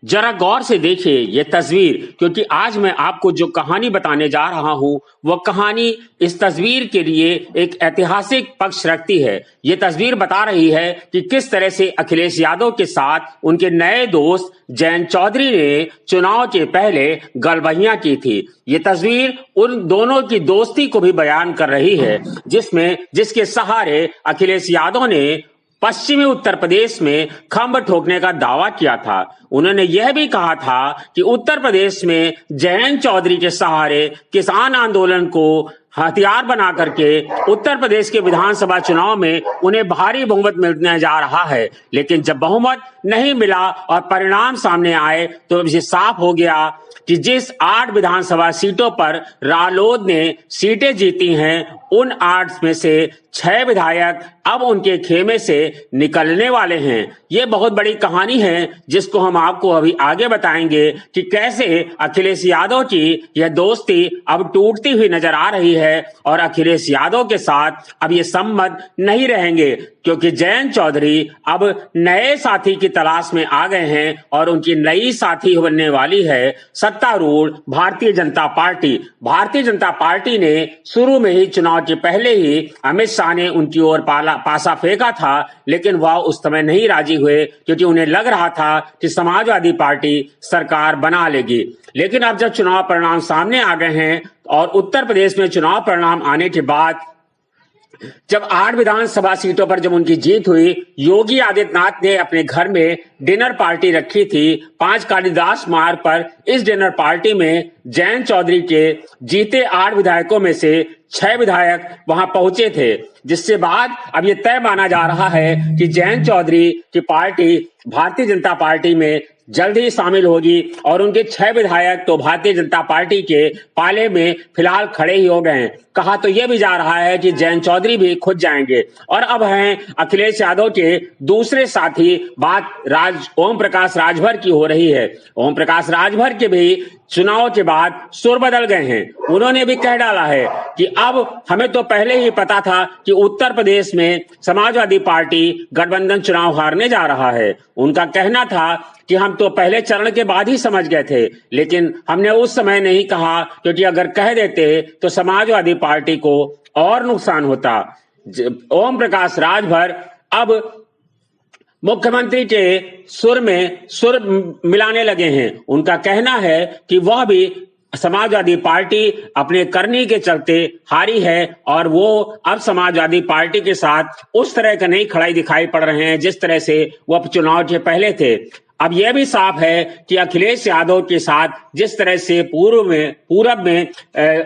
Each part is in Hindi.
जरा गौर से देखिए ये तस्वीर, क्योंकि आज मैं आपको जो कहानी बताने जा रहा हूं वह कहानी इस तस्वीर के लिए एक ऐतिहासिक पक्ष रखती है। ये तस्वीर बता रही है कि किस तरह से अखिलेश यादव के साथ उनके नए दोस्त जयंत चौधरी ने चुनाव के पहले गलबहियां की थी। ये तस्वीर उन दोनों की दोस्ती को भी बयान कर रही है, जिसके सहारे अखिलेश यादव ने पश्चिमी उत्तर प्रदेश में खंभ ठोकने का दावा किया था। उन्होंने यह भी कहा था कि उत्तर प्रदेश में जयंत चौधरी के सहारे किसान आंदोलन को हथियार बना करके उत्तर प्रदेश के विधानसभा चुनाव में उन्हें भारी बहुमत मिलने जा रहा है। लेकिन जब बहुमत नहीं मिला और परिणाम सामने आए तो ये साफ हो गया कि जिस 8 विधानसभा सीटों पर रालोद ने सीटें जीती हैं, उन 8 में से 6 विधायक अब उनके खेमे से निकलने वाले हैं। ये बहुत बड़ी कहानी है जिसको हम आपको अभी आगे बताएंगे कि कैसे अखिलेश यादव की यह दोस्ती अब टूटती हुई नजर आ रही है और अखिलेश यादव के साथ अब ये संबंध नहीं रहेंगे, क्योंकि जयंत चौधरी अब नए साथी की तलाश में आ गए हैं और उनकी नई साथी बनने वाली है सत्तारूढ़ भारतीय जनता पार्टी। भारतीय जनता पार्टी ने शुरू में ही चुनाव के पहले ही अमित शाह ने उनकी ओर पासा फेंका था, लेकिन वह उस समय नहीं राजी हुए क्योंकि उन्हें लग रहा था कि समाजवादी पार्टी सरकार बना लेगी। लेकिन अब जब चुनाव परिणाम सामने आ गए हैं और उत्तर प्रदेश में चुनाव परिणाम आने के बाद जब 8 विधानसभा सीटों पर जब उनकी जीत हुई, योगी आदित्यनाथ ने अपने घर में डिनर पार्टी रखी थी 5 कालिदास मार्ग पर। इस डिनर पार्टी में जयंत चौधरी के जीते 8 विधायकों में से 6 विधायक वहां पहुंचे थे, जिससे बाद अब ये तय माना जा रहा है कि जयंत चौधरी की पार्टी भारतीय जनता पार्टी में जल्द ही शामिल होगी और उनके 6 विधायक तो भारतीय जनता पार्टी के पाले में फिलहाल खड़े ही हो गए हैं। कहा तो यह भी जा रहा है कि जयंत चौधरी भी खुद जाएंगे। और अब हैं अखिलेश यादव के दूसरे साथी, बात ओम प्रकाश राजभर की हो रही है। ओम प्रकाश राजभर के भी चुनाव के बाद सुर बदल गए हैं। उन्होंने भी कह डाला है कि अब हमें तो पहले ही पता था कि उत्तर प्रदेश में समाजवादी पार्टी गठबंधन चुनाव हारने जा रहा है। उनका कहना था कि हम तो पहले चरण के बाद ही समझ गए थे, लेकिन हमने उस समय नहीं कहा, क्योंकि अगर कह देते तो समाजवादी पार्टी को और नुकसान होता। ओम प्रकाश राजभर अब मुख्यमंत्री के सुर में सुर मिलाने लगे हैं। उनका कहना है कि वह भी समाजवादी पार्टी अपने करनी के चलते हारी है और वो अब समाजवादी पार्टी के साथ उस तरह का नहीं खड़ाई दिखाई पड़ रहे हैं जिस तरह से वो चुनाव के पहले थे। अब यह भी साफ है कि अखिलेश यादव के साथ जिस तरह से पूरब में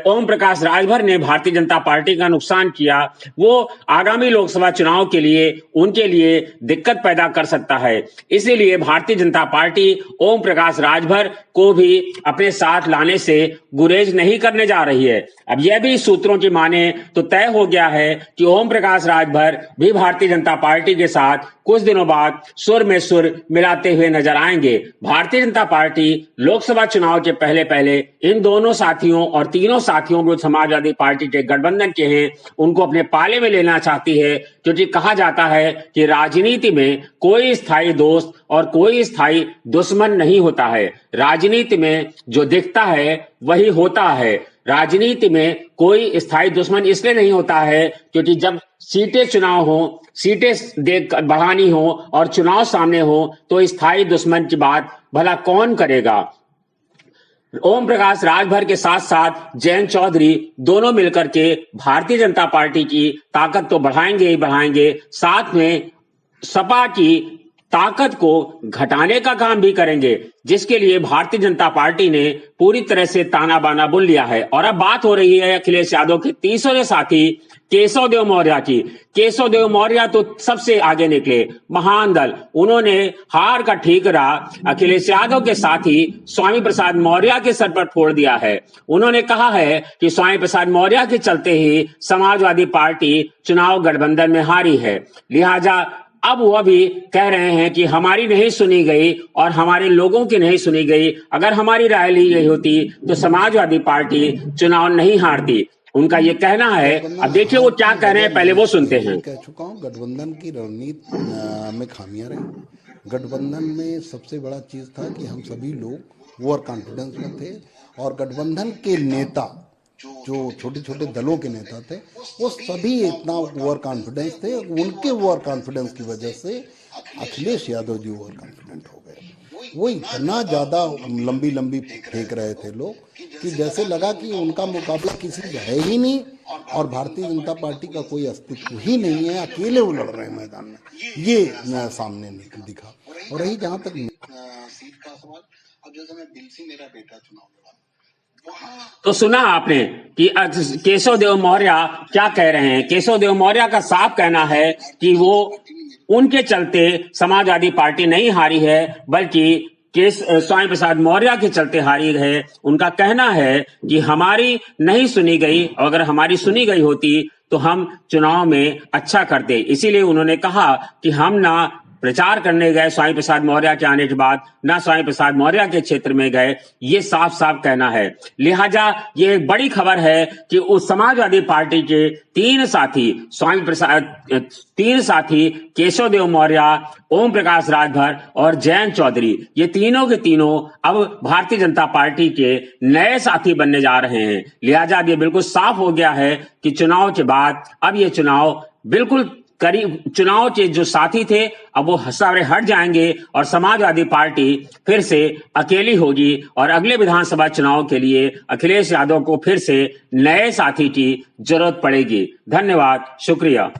ओम प्रकाश राजभर ने भारतीय जनता पार्टी का नुकसान किया, वो आगामी लोकसभा चुनाव के लिए उनके लिए दिक्कत पैदा कर सकता है। इसीलिए भारतीय जनता पार्टी ओम प्रकाश राजभर को भी अपने साथ लाने से गुरेज नहीं करने जा रही है। अब यह भी सूत्रों की माने तो तय हो गया है कि ओम प्रकाश राजभर भी भारतीय जनता पार्टी के साथ कुछ दिनों बाद सुर में सुर मिलाते हुए नजर आएंगे। भारतीय जनता पार्टी लोकसभा चुनाव के पहले पहले इन दोनों साथियों और तीनों साथियों को समाजवादी पार्टी के गठबंधन के हैं उनको अपने पाले में लेना चाहती है, क्योंकि कहा जाता है कि राजनीति में कोई स्थायी दोस्त और कोई स्थायी दुश्मन नहीं होता है। राजनीति में जो दिखता है वही होता है। राजनीति में कोई स्थायी दुश्मन इसलिए नहीं होता है क्योंकि जब सीटें देख बढ़ानी हो और चुनाव सामने हो तो स्थायी दुश्मन की बात भला कौन करेगा। ओम प्रकाश राजभर के साथ साथ जयंत चौधरी दोनों मिलकर के भारतीय जनता पार्टी की ताकत तो बढ़ाएंगे ही बढ़ाएंगे, साथ में सपा की ताकत को घटाने का काम भी करेंगे, जिसके लिए भारतीय जनता पार्टी ने पूरी तरह से ताना बाना बुन लिया है। और अब बात हो रही है अखिलेश यादव के तीसरे साथी केशव देव मौर्य की। केशव देव मौर्य तो सबसे आगे निकले, महान दल। उन्होंने हार का ठीकरा अखिलेश यादव के साथी स्वामी प्रसाद मौर्य के सर पर फोड़ दिया है। उन्होंने कहा है कि स्वामी प्रसाद मौर्य के चलते ही समाजवादी पार्टी चुनाव गठबंधन में हारी है, लिहाजा अब वह भी कह रहे हैं कि हमारी नहीं सुनी गई और हमारे लोगों की नहीं सुनी गई। अगर हमारी राय ली गई होती तो समाजवादी पार्टी चुनाव नहीं हारती, उनका ये कहना है। अब देखिए वो क्या कह रहे हैं, पहले वो सुनते हैं। कह चुका हूँ, गठबंधन की रणनीति में खामियां रही। गठबंधन में सबसे बड़ा चीज था कि हम सभी लोग ओवर कॉन्फिडेंस में थे और गठबंधन के नेता जो छोटे छोटे दलों के नेता थे वो सभी इतना ओवर कॉन्फिडेंस थे। उनके ओवर कॉन्फिडेंस की वजह से अखिलेश यादव जी ओवर कॉन्फिडेंट हो गए। वो इतना ज़्यादा लंबी लंबी फेंक रहे थे लोग कि जैसे लगा कि उनका मुकाबला किसी से है ही नहीं और भारतीय जनता पार्टी का कोई अस्तित्व ही नहीं है, अकेले वो लड़ रहे हैं मैदान में। ये सामने दिखा। और रही जहाँ तक सीट का सवाल, अब जैसे मैं दिल से मेरा बेटा चुनाव लड़ा, तो सुना आपने कि केशव देव मौर्य क्या कह रहे हैं। केशव देव मौर्य का साफ कहना है कि वो उनके चलते समाजवादी पार्टी नहीं हारी है, बल्कि स्वामी प्रसाद मौर्य के चलते हारी है। उनका कहना है कि हमारी नहीं सुनी गई, और अगर हमारी सुनी गई होती तो हम चुनाव में अच्छा करते। इसीलिए उन्होंने कहा कि हम ना प्रचार करने गए स्वामी प्रसाद मौर्य के आने के बाद, ना स्वामी प्रसाद मौर्य के क्षेत्र में गए, ये साफ साफ कहना है। लिहाजा ये एक बड़ी खबर है कि उस समाजवादी पार्टी के तीन साथी केशव देव मौर्य, ओम प्रकाश राजभर और जयंत चौधरी, ये तीनों के तीनों अब भारतीय जनता पार्टी के नए साथी बनने जा रहे हैं। लिहाजा अब ये बिल्कुल साफ हो गया है कि चुनाव के बाद अब ये चुनाव बिल्कुल करीब, चुनाव के जो साथी थे अब वो सारे हट जाएंगे और समाजवादी पार्टी फिर से अकेली होगी और अगले विधानसभा चुनाव के लिए अखिलेश यादव को फिर से नए साथी की जरूरत पड़ेगी। धन्यवाद, शुक्रिया।